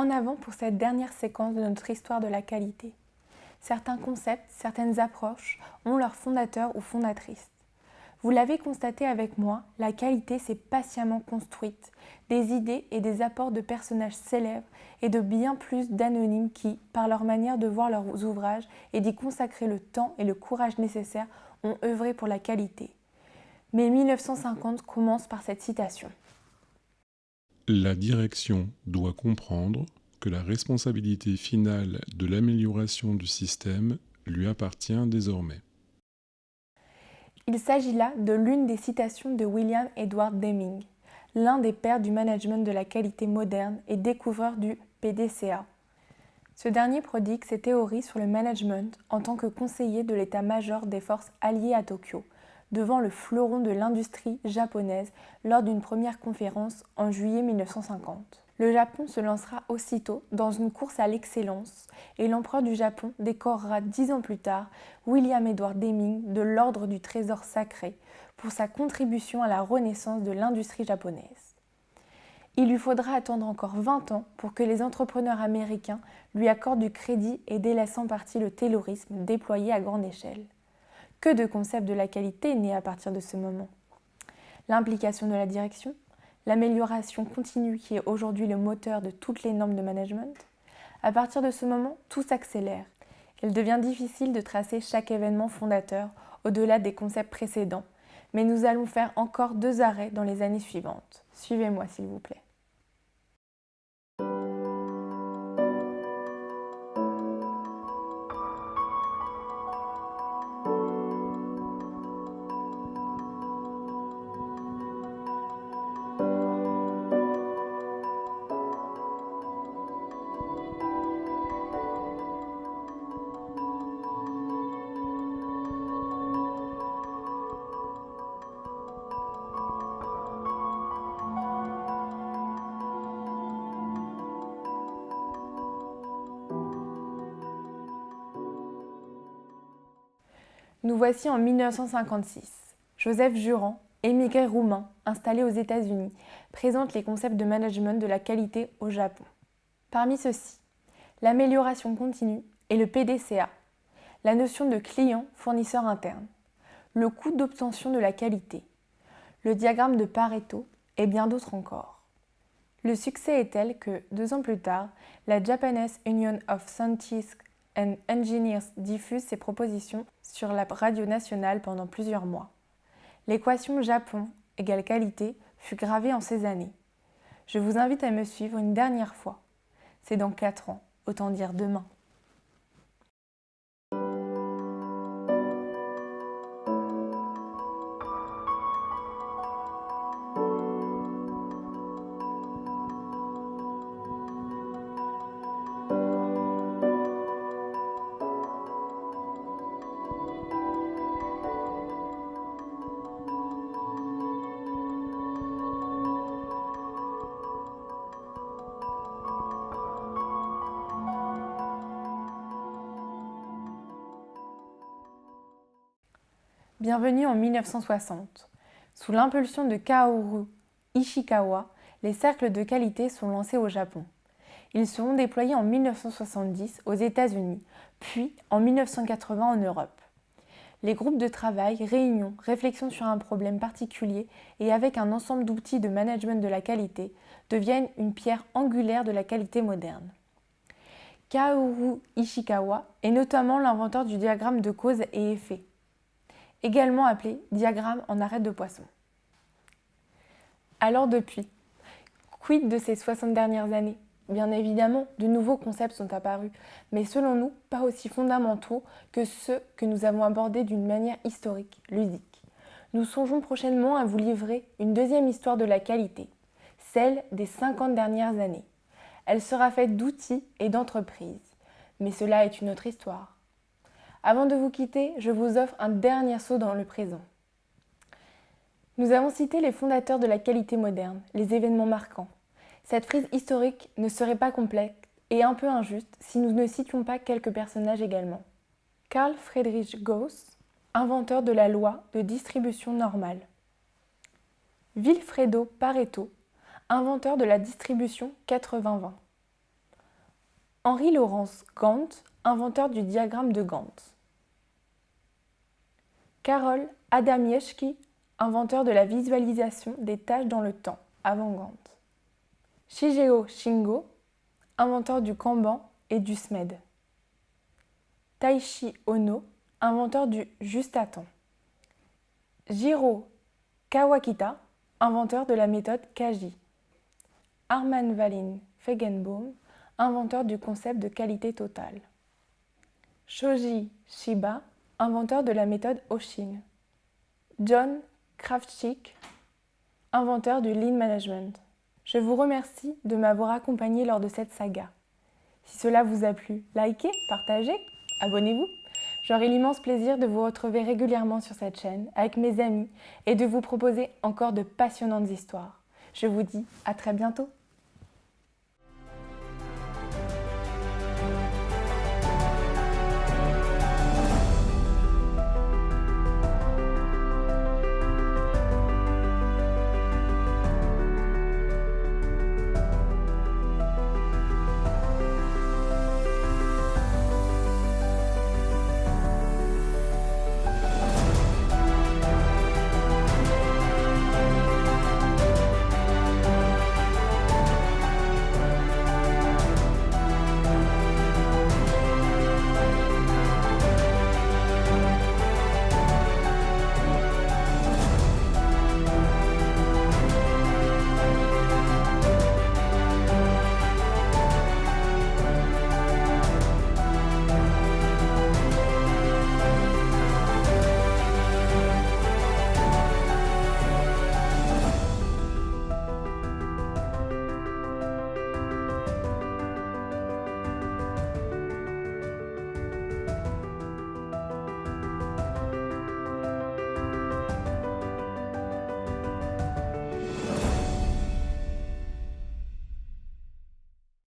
En avant pour cette dernière séquence de notre histoire de la qualité. Certains concepts, certaines approches ont leurs fondateurs ou fondatrices. Vous l'avez constaté avec moi, la qualité s'est patiemment construite, des idées et des apports de personnages célèbres et de bien plus d'anonymes qui, par leur manière de voir leurs ouvrages et d'y consacrer le temps et le courage nécessaires, ont œuvré pour la qualité. Mais 1950 commence par cette citation. La direction doit comprendre que la responsabilité finale de l'amélioration du système lui appartient désormais. Il s'agit là de l'une des citations de William Edward Deming, l'un des pères du management de la qualité moderne et découvreur du PDCA. Ce dernier prodigue ses théories sur le management en tant que conseiller de l'état-major des forces alliées à Tokyo, devant le fleuron de l'industrie japonaise lors d'une première conférence en juillet 1950. Le Japon se lancera aussitôt dans une course à l'excellence et l'empereur du Japon décorera 10 ans plus tard William Edward Deming de l'Ordre du Trésor Sacré pour sa contribution à la renaissance de l'industrie japonaise. Il lui faudra attendre encore 20 ans pour que les entrepreneurs américains lui accordent du crédit et délaissent en partie le taylorisme déployé à grande échelle. Que de concepts de la qualité nés à partir de ce moment. L'implication de la direction, l'amélioration continue qui est aujourd'hui le moteur de toutes les normes de management. À partir de ce moment, tout s'accélère. Il devient difficile de tracer chaque événement fondateur au-delà des concepts précédents, mais nous allons faire encore 2 arrêts dans les années suivantes. Suivez-moi s'il vous plaît. Nous voici en 1956. Joseph Juran, émigré roumain, installé aux États-Unis, présente les concepts de management de la qualité au Japon. Parmi ceux-ci, l'amélioration continue et le PDCA, la notion de client-fournisseur interne, le coût d'obtention de la qualité, le diagramme de Pareto et bien d'autres encore. Le succès est tel que, 2 ans plus tard, la Japanese Union of Scientists and Engineers diffuse ses propositions sur la radio nationale pendant plusieurs mois. L'équation Japon égale qualité fut gravée en ces années. Je vous invite à me suivre une dernière fois. C'est dans 4 ans, autant dire demain. Bienvenue en 1960. Sous l'impulsion de Kaoru Ishikawa, les cercles de qualité sont lancés au Japon. Ils seront déployés en 1970 aux États-Unis, puis en 1980 en Europe. Les groupes de travail, réunions, réflexions sur un problème particulier et avec un ensemble d'outils de management de la qualité deviennent une pierre angulaire de la qualité moderne. Kaoru Ishikawa est notamment l'inventeur du diagramme de cause et effet, également appelé diagramme en arête de poisson. Alors depuis, quid de ces 60 dernières années ? Bien évidemment, de nouveaux concepts sont apparus, mais selon nous, pas aussi fondamentaux que ceux que nous avons abordés d'une manière historique, ludique. Nous songeons prochainement à vous livrer une deuxième histoire de la qualité, celle des 50 dernières années. Elle sera faite d'outils et d'entreprises, mais cela est une autre histoire. Avant de vous quitter, je vous offre un dernier saut dans le présent. Nous avons cité les fondateurs de la qualité moderne, les événements marquants. Cette frise historique ne serait pas complète et un peu injuste si nous ne citions pas quelques personnages également. Carl Friedrich Gauss, inventeur de la loi de distribution normale. Vilfredo Pareto, inventeur de la distribution 80-20. Henri-Laurence Gantt, inventeur du diagramme de Gantt. Karol Adamiecki, inventeur de la visualisation des tâches dans le temps, avant Gantt. Shigeo Shingo, inventeur du Kanban et du SMED. Taishi Ohno, inventeur du juste à temps. Jiro Kawakita, inventeur de la méthode Kaji. Arman Valin Feigenbaum, inventeur du concept de qualité totale. Shoji Shiba, inventeur de la méthode Oshin. John Kraftschick, inventeur du Lean Management. Je vous remercie de m'avoir accompagné lors de cette saga. Si cela vous a plu, likez, partagez, abonnez-vous. J'aurai l'immense plaisir de vous retrouver régulièrement sur cette chaîne avec mes amis et de vous proposer encore de passionnantes histoires. Je vous dis à très bientôt.